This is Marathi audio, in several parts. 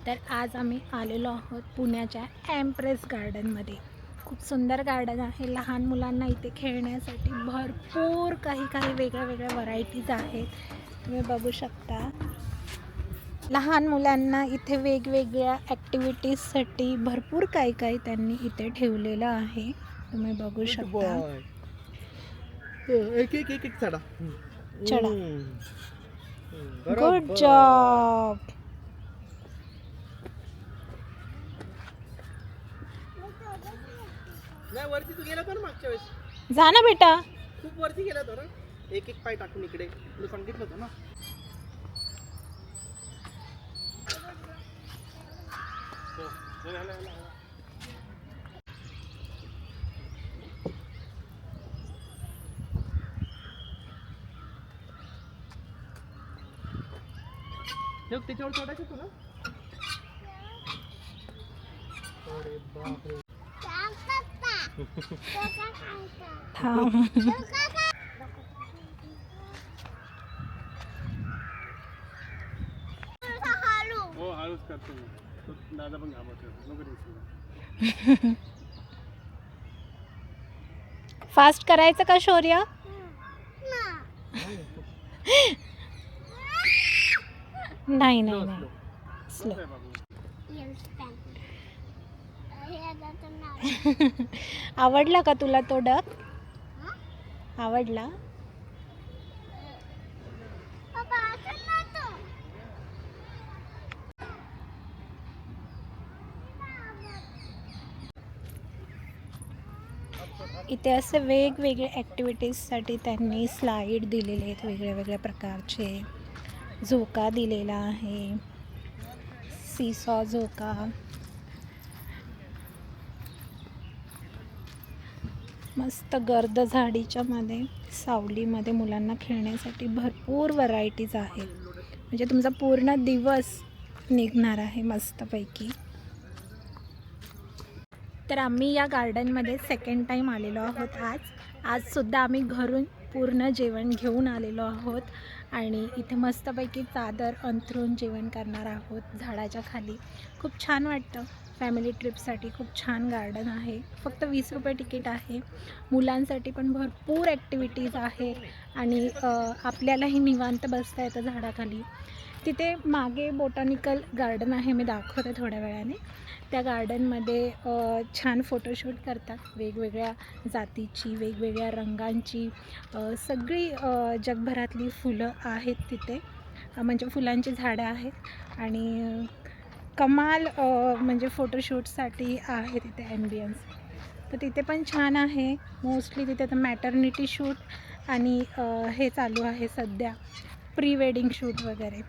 तर आज आम्ही आलेलो आहोत पुण्याच्या एम्प्रेस गार्डनमध्ये। खूप सुंदर गार्डन आहे। लहान मुलांना इथे खेळण्यासाठी भरपूर काही वेगळ्या व्हरायटीज आहेत, तुम्ही बघू शकता। लहान मुलांना इथे वेगवेगळ्या ॲक्टिव्हिटीजसाठी भरपूर काही त्यांनी इथे ठेवलेलं आहे, तुम्ही बघू शकता। एक चढा चढा, गुड जॉब। नाही वरती तू गेला तर मागच्या वेळेस जा ना बेटा, खूप वरती गेला तर एक पाय टाकून इकडे तुला सांगितलं होतं ना। त्याच्यावर चढायचं तुला। अरे बापरे थांब। हो हळूच करतो मी, दादा पण घाबरतो नको। फास्ट करायचं का शौर्य? नाही स्लो। आवडला का तुला तो डक? आवडला? इथे असे वेगवेगळे ॲक्टिव्हिटीजसाठी त्यांनी स्लाईड दिलेले आहेत, वेगळ्या प्रकारचे। झोका दिलेला आहे, सीसॉ झोका, मस्त गर्द झाडीच्या मध्ये सावलीमध्ये मुलांना खेळण्यासाठी भरपूर व्हरायटीज आहेत। म्हणजे तुमचा पूर्ण दिवस निघणार आहे मस्तपैकी। तर आम्ही या गार्डनमध्ये सेकंड टाईम आलेलो आहोत। आजसुद्धा आम्ही घरून पूर्ण जेवण घेऊन आलेलो आहोत आणि इथे मस्तपैकी चादर अंथरून जेवण करणार आहोत झाडाच्या खाली। खूप छान वाटतं। फॅमिली ट्रिपसाठी खूप छान गार्डन आहे। फक्त 20 रुपये तिकीट आहे। मुलांसाठी पण भरपूर ॲक्टिव्हिटीज आहेत आणि आपल्यालाही निवांत बसता येतं झाडाखाली। तिथे मागे बोटॅनिकल गार्डन आहे, मी दाखवते थोड्या वेळाने। त्या गार्डनमध्ये छान फोटोशूट करतात, वेगवेगळ्या जातीची, वेगवेगळ्या रंगांची सगळी जगभरातली फुलं आहेत तिथे। म्हणजे फुलांची झाडं आहेत आणि कमाल म्हणजे फोटोशूटसाठी आहे तिथे ॲम्बियन्स। तर तिथे पण छान आहे। मोस्टली तिथे तर मॅटर्निटी शूट आणि हे चालू आहे सध्या, प्री वेडिंग शूट वगैरे।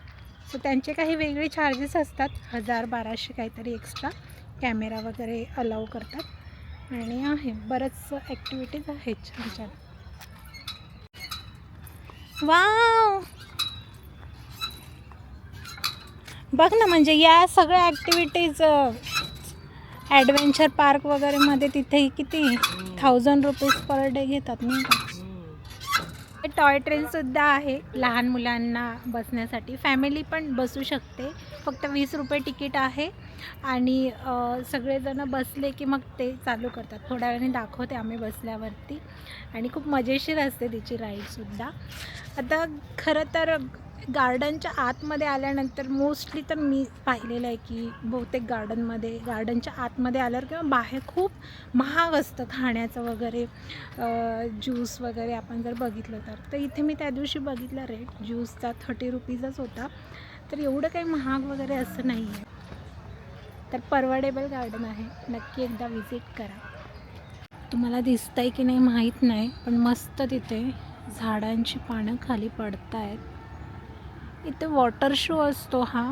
सो त्यांचे काही वेगळे चार्जेस असतात, 1000-1200 काहीतरी एक्स्ट्रा। कॅमेरा वगैरे अलाउ करतात आणि आहे बरंच ॲक्टिव्हिटीज आहेत छान। वाव, बघ ना, म्हणजे या सगळ्या ॲक्टिव्हिटीज ॲडव्हेंचर पार्क वगैरे मध्ये तिथे किती 1000 रुपीज पर डे घेतात नाही का। टॉय ट्रेनसुद्धा आहे लहान मुलांना बसण्यासाठी, फॅमिली पण बसू शकते। फक्त 20 रुपये तिकीट आहे आणि सगळेजण बसले की मग ते चालू करतात। थोड्या वेळाने दाखवते आम्ही बसल्यावरती आणि खूप मजेशीर असते तिची राईडसुद्धा। आता खरं तर गार्डनच्या आतमध्ये आल्यानंतर मोस्टली तर मी पाहिलेलं आहे की बहुतेक गार्डनच्या आतमध्ये आल्यावर किंवा बाहेर खूप महाग असतं खाण्याचं वगैरे, ज्यूस वगैरे आपण जर बघितलं तर इथे मी त्या दिवशी बघितला रेट ज्यूसचा 30 रुपीजच होता। तर एवढं काही महाग वगैरे असं नाही आहे। तर परवडेबल गार्डन आहे, नक्की एकदा विजिट करा। तुम्हाला दिसतं आहे की नाही माहीत नाही, पण मस्त तिथे झाडांची पानं खाली पडत आहेत। इथे वॉटर शो असतो हा,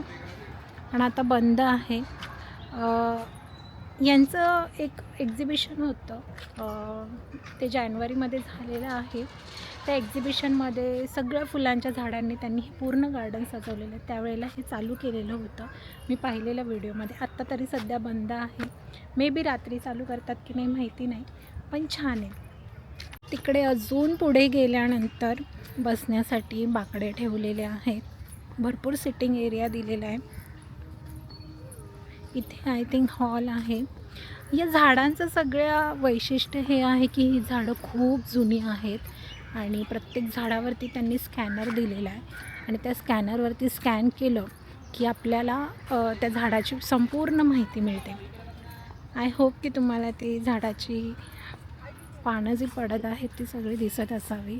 पण आता बंद आहे। यांचं एक एक्झिबिशन होतं, ते जानेवारीमध्ये झालेलं आहे। त्या एक्झिबिशनमध्ये सगळ्या फुलांच्या झाडांनी त्यांनी हे पूर्ण गार्डन सजवलेलं आहे। त्यावेळेला हे चालू केलेलं होतं मी पाहिलेल्या व्हिडिओमध्ये। आत्ता तरी सध्या बंद आहे, मे बी रात्री चालू करतात की नाही माहिती नाही, पण छान आहे। तिकडे अजून पुढे गेल्यानंतर बसण्यासाठी बाकडे ठेवलेले आहेत, भरपूर सिटिंग एरिया दिलेला आहे। इथे आय थिंक हॉल आहे. या झाडांचं सगळ्या वैशिष्ट्य हे आहे की ही झाडं खूप जुनी आहेत आणि प्रत्येक झाडावरती त्यांनी स्कॅनर दिलेला आहे आणि त्या स्कॅनरवरती स्कॅन केलं की आपल्याला त्या झाडाची संपूर्ण माहिती मिळते. आय होप की तुम्हाला ती झाडाची पानं जी पडत आहेत ती सगळी दिसत असावी.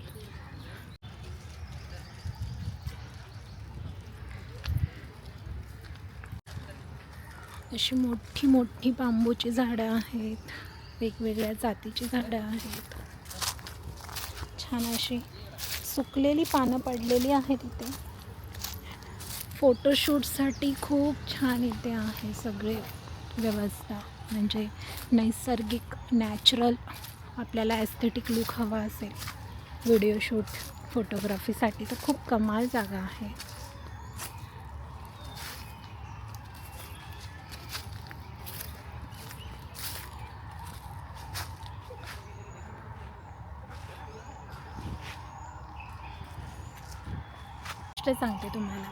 अशी मोठी मोठी बांबूची झाडं आहेत, वेगवेगळ्या जातीची झाडं आहेत. छान अशी सुकलेली पानं पडलेली आहेत इथे. फोटोशूटसाठी खूप छान इथे आहे सगळे व्यवस्था. म्हणजे नैसर्गिक नॅचरल आपल्याला ॲस्थेटिक लुक हवा असेल व्हिडिओ शूट फोटोग्राफीसाठी तर खूप कमाल जागा आहे. सांगते तुम्हाला,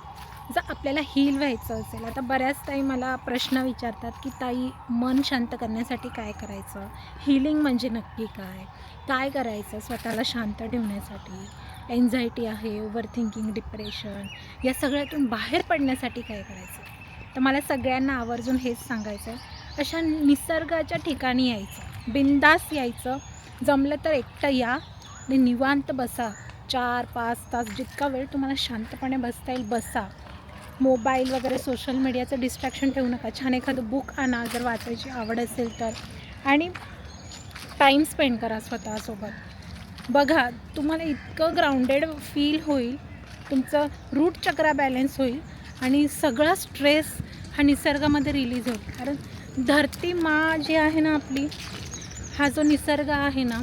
जर आपल्याला हील व्हायचं असेल, आता बऱ्याच ताई मला प्रश्न विचारतात की ताई मन शांत करण्यासाठी काय करायचं, हीलिंग म्हणजे नक्की काय काय करायचं स्वतःला शांत ठेवण्यासाठी, एन्झायटी आहे, ओव्हर थिंकिंग, डिप्रेशन, या सगळ्यातून बाहेर पडण्यासाठी काय करायचं. तर मला सगळ्यांना आवर्जून हेच सांगायचं आहे, अशा निसर्गाच्या ठिकाणी यायचं, बिनधास्त यायचं, जमलं तर एकटं या आणि निवांत बसा. 4-5 तास जितका वेळ तुम्हाला शांतपणे बसता येईल बसा. मोबाईल वगैरे सोशल मीडियाचं डिस्ट्रॅक्शन ठेवू नका. छान एखादं बुक आणा जर वाचायची आवड असेल तर, आणि टाईम स्पेंड करा स्वतःसोबत. बघा तुम्हाला इतकं ग्राउंडेड फील होईल, तुमचं रूट चक्रा बॅलन्स होईल आणि सगळा स्ट्रेस हा निसर्गामध्ये रिलीज होईल. कारण धरती मा जी आहे ना आपली, हा जो निसर्ग आहे ना,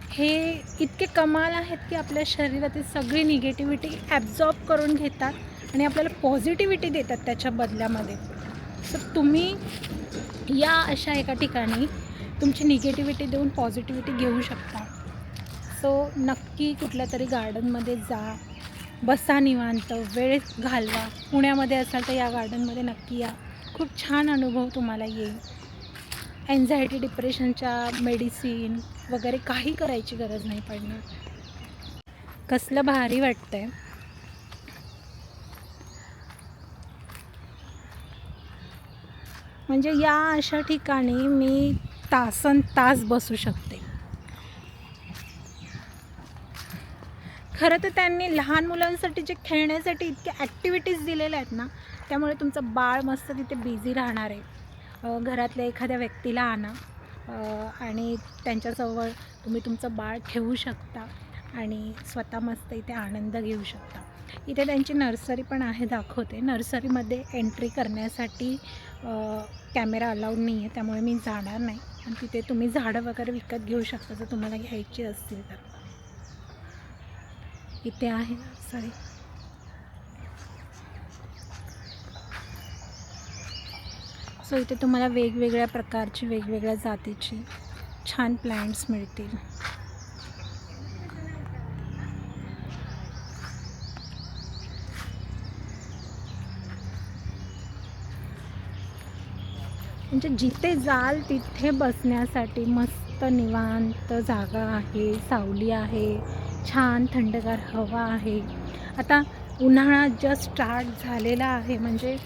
हे इतके कमाल आहेत की आपल्या शरीरातील सगळी निगेटिव्हिटी ॲब्झॉर्ब करून घेतात आणि आपल्याला पॉझिटिव्हिटी देतात त्याच्या बदल्यामध्ये. तर तुम्ही या अशा एका ठिकाणी तुमची निगेटिव्हिटी देऊन पॉझिटिव्हिटी घेऊ शकता. सो नक्की कुठल्या तरी गार्डनमध्ये जा, बसा, निवांत वेळ घालवा. पुण्यामध्ये असाल तर या गार्डनमध्ये नक्की या, खूप छान अनुभव तुम्हाला येईल. एन्झायटी डिप्रेशनच्या मेडिसिन वगैरे काही करायची गरज नाही पडणार. कसलं भारी वाटतंय. म्हणजे या अशा ठिकाणी मी तासन तास बसू शकते. खरं तर त्यांनी लहान मुलांसाठी जे खेळण्यासाठी इतके ॲक्टिव्हिटीज दिलेल्या आहेत ना, त्यामुळे तुमचं बाळ मस्त तिथे बिझी राहणार आहे. घरातल्या एखाद्या व्यक्तीला आणा आणि त्यांच्याजवळ तुम्ही तुमचं बाळ ठेवू शकता आणि स्वतः मस्त इथे आनंद घेऊ शकता. इथे त्यांची नर्सरी पण आहे, दाखवते. नर्सरीमध्ये एंट्री करण्यासाठी कॅमेरा अलाउड नाही आहे, त्यामुळे मी जाणार नाही. आणि तिथे तुम्ही झाडं वगैरे विकत घेऊ शकता जर तुम्हाला घ्यायची असतील तर. इथे आहे नर्सरी. सो इथे तुम्हाला वेगवेगळ्या प्रकारची, वेगवेगळ्या जातीची छान प्लांट्स मिळतील. म्हणजे जिथे जाल तिथे बसण्यासाठी मस्त निवांत जागा आहे, सावली आहे, छान थंडगार हवा आहे. आता उन्हाळा जस्ट स्टार्ट झालेला आहे, म्हणजे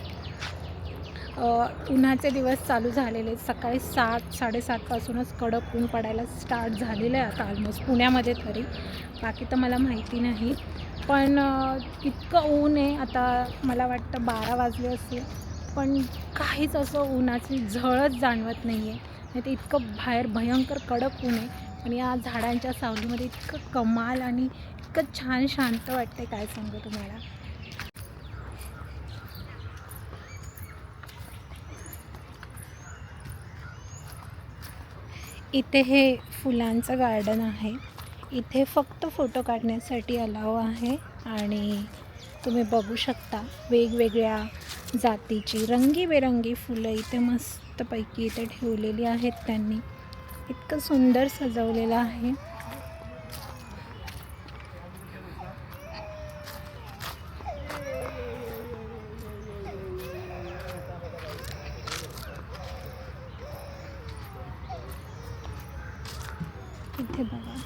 उन्हाचे दिवस चालू झालेले. सकाळी 7-7:30 पासूनच कडक ऊन पडायला स्टार्ट झालेलं आहे आता ऑलमोस्ट पुण्यामध्ये तरी. बाकी तर मला माहिती नाही, पण इतकं ऊन आहे. आता मला वाटतं 12 वाजले असतील, पण काहीच असं उन्हाची झळच जाणवत नाही आहे. नाही तर इतकं बाहेर भयंकर कडक ऊन आहे, पण या झाडांच्या सावलीमध्ये इतकं कमाल आणि इतकं छान शांत वाटते, काय सांगू तुम्हाला. इथे हे फुलांचं गार्डन आहे. इथे फक्त फोटो काढण्यासाठी अलाव आहे आणि तुम्ही बघू शकता वेगवेगळ्या जातीची रंगीबेरंगी फुलं इथे मस्तपैकी इथे ठेवलेली आहेत त्यांनी. इतकं सुंदर सजवलेलं आहे. इथे बघा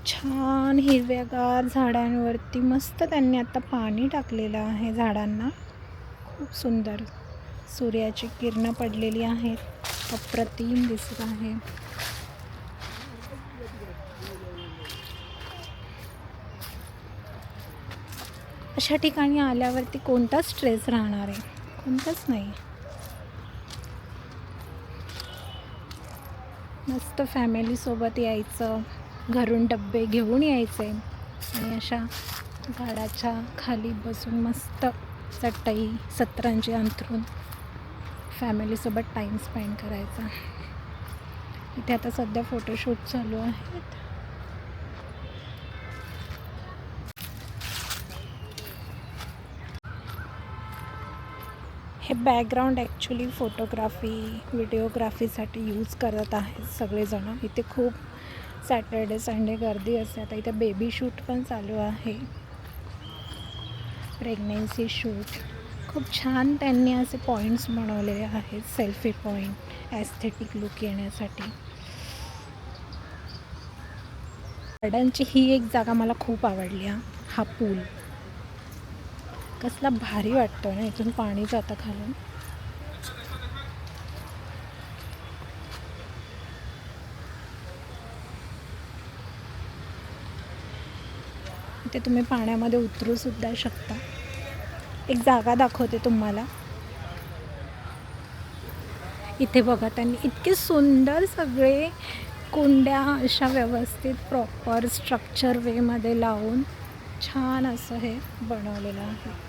छान हिरव्यागार झाडांवरती मस्त त्यांनी आता पाणी टाकलेलं आहे झाडांना. खूप सुंदर सूर्याची किरणं पडलेली आहेत. अप्रतिम दिसत आहे. अशा ठिकाणी आल्यावरती कोणताच स्ट्रेस राहणार आहे, कोणताच नाही. मस्त फॅमिलीसोबत यायचं, घरून डब्बे घेऊन यायचे आणि अशा झाडाच्या खाली बसून मस्त चटई सतरंजी अंथरून फॅमिलीसोबत टाईम स्पेंड करायचा. इथे आता सध्या फोटोशूट चालू आहेत. हे बॅकग्राऊंड ॲक्च्युली फोटोग्राफी व्हिडिओग्राफीसाठी यूज करत आहेत सगळेजण. इथे खूप सॅटर्डे संडे गर्दी असते. आता इथे बेबी शूट पण चालू आहे, प्रेग्नेन्सी शूट. खूप छान त्यांनी असे पॉईंट्स बनवलेले आहेत, सेल्फी पॉईंट, ॲस्थेटिक लुक येण्यासाठी. गार्डनची ही एक जागा मला खूप आवडली. हा पूल कसला भारी वाटतो ना, इथून पाणी जातं खालून. इथे तुम्ही पाण्यामध्ये उतरू सुद्धा शकता. एक जागा दाखवते तुम्हाला. इथे बघा त्यांनी इतके सुंदर सगळे कुंड्या अशा व्यवस्थित प्रॉपर स्ट्रक्चर वेमध्ये लावून छान असं हे बनवलेलं आहे.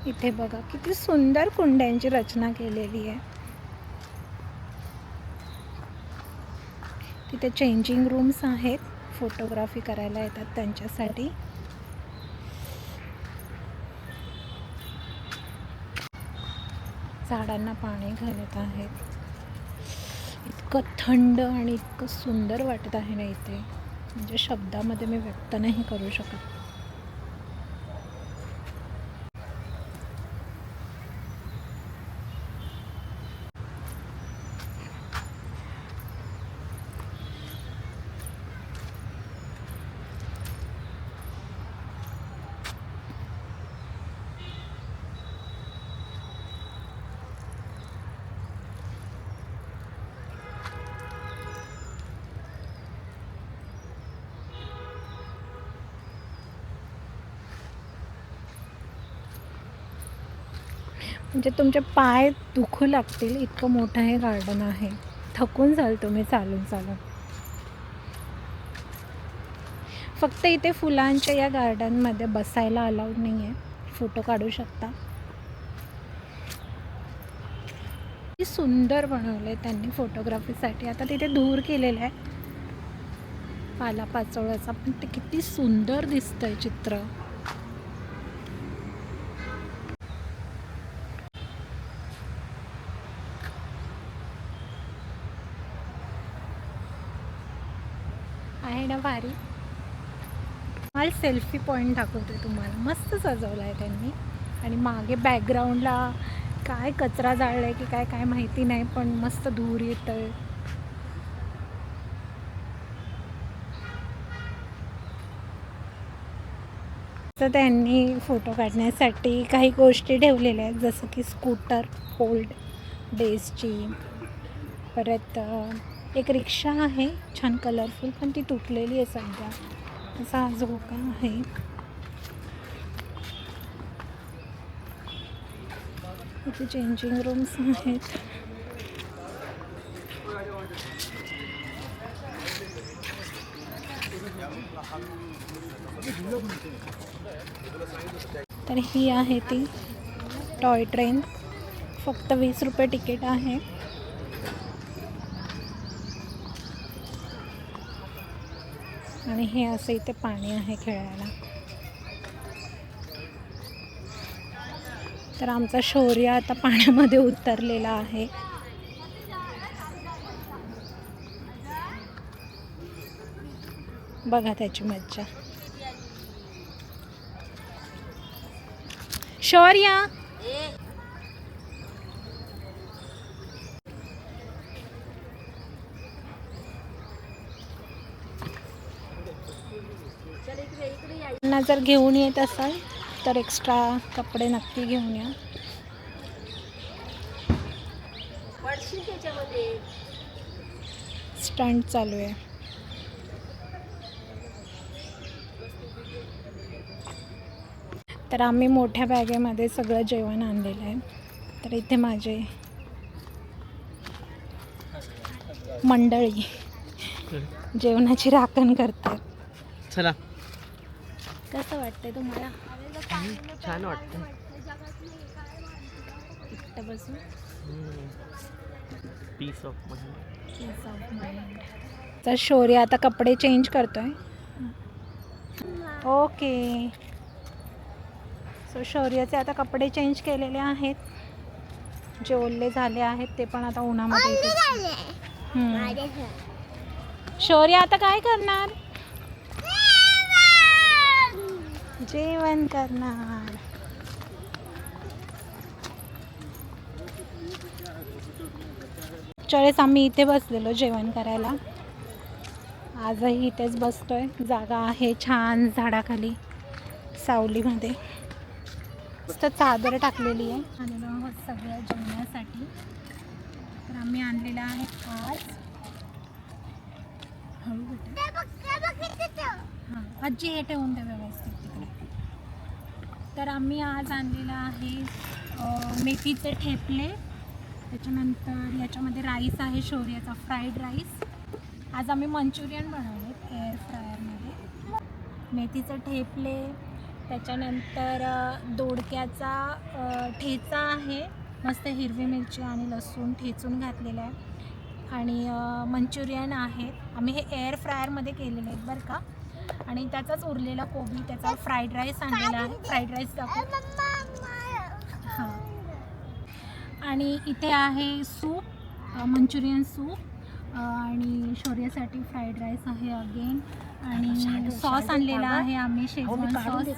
इथे बघा किती सुंदर कुंड्यांची रचना केलेली आहे. तिथे चेंजिंग रूम्स आहेत, फोटोग्राफी करायला येतात त्यांच्यासाठी. झाडांना पाणी घालत आहेत. इतकं थंड आणि इतकं सुंदर वाटत आहे ना इथे, म्हणजे शब्दामध्ये मी व्यक्त नाही करू शकत. म्हणजे तुमचे पाय दुखू लागतील इतकं मोठं हे गार्डन आहे. थकून जाल तुम्ही चालून चालून. फक्त इथे फुलांच्या या गार्डनमध्ये बसायला अलाउड नाही आहे, फोटो काढू शकता. किती सुंदर बनवलं त्यांनी फोटोग्राफीसाठी. आता तिथे धूर केलेला आहे पालापाचोळ्याचा, पण ते किती सुंदर दिसतंय चित्र. आहे ना भारी. मला सेल्फी पॉईंट दाखवते तुम्हाला. मस्त सजवलं आहे त्यांनी. आणि मागे बॅकग्राऊंडला काय कचरा जाळला आहे की काय काय माहिती नाही, पण मस्त धूर येतं आहे. तर त्यांनी फोटो काढण्यासाठी काही गोष्टी ठेवलेल्या आहेत, जसं की स्कूटर ओल्ड डेजची. परत एक रिक्षा आहे छान कलरफुल, पण ती तुटलेली आहे सध्या. असा झोका आहे. इथे चेंजिंग रूम्स आहेत. तर ही आहे ती टॉय ट्रेन. फक्त 20 रुपये तिकीट आहे. आणि हे असं इथे पाणी आहे खेळायला. तर आमचा शौर्य आता पाण्यामध्ये उतरलेला आहे. बघा त्याची मज्जा. शौर्य ना जर घेऊन येत असाल तर एक्स्ट्रा कपडे नक्की घेऊन या. स्टंट चालू आहे. तर आम्ही मोठ्या बॅगेमध्ये सगळं जेवण आणलेलं आहे. तर इथे माझे मंडळी जेवणाची राखण करतात. चला. कसं वाटतंय तुम्हाला? छान वाटतं. एकटं बसून पीस ऑफ माइंड. तर शौर्य आता कपडे चेंज करतोय. ओके. सो शौर्याचे आता कपडे चेंज केलेले आहेत. जे ओले झाले आहेत ते पण आता उन्हामध्ये शौर्य आता काय करणार? जेवण करणार. चळेस आम्ही इथे बसलेलो जेवण करायला. आजही इथेच बसतोय. जागा आहे छान झाडाखाली सावलीमध्ये. मस्त चादर टाकलेली आहे. आलेलो आहोत सगळं जेवणासाठी. तर आम्ही आणलेलं आहे आज हां आजी हे ठेवून द्या व्यवस्थित तिकडे. तर आम्ही आज आणलेलं आहे मेथीचे ठेपले. त्याच्यानंतर याच्यामध्ये राईस आहे शौर्याचा फ्राईड राईस. आज आम्ही मंचुरियन बनवले एअर फ्रायरमध्ये. मेथीचे ठेपले, त्याच्यानंतर दोडक्याचा ठेचा आहे. मस्त हिरवी मिरची आणि लसूण ठेचून घातलेलं आहे. आणि मंचुरियन आहे. आम्ही हे एअर फ्रायरमध्ये केलेले आहेत बरं का. आणि त्याचाच उरलेला कोबी त्याचा फ्राईड राईस आणलेला आहे. फ्राईड राईस दाखव. हां. आणि इथे आहे सूप, मंचुरियन सूप आणि शौर्यासाठी फ्राईड राईस आहे अगेन. आणि सॉस आणलेला आहे आम्ही शेजवान सॉस.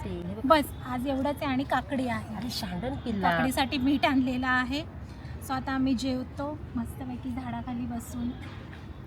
बस आज एवढंच आहे. आणि काकडी आहे. काकडीसाठी मीठ आणलेलं आहे. सो आता आम्ही जेवतो मस्तपैकी झाडाखाली बसून.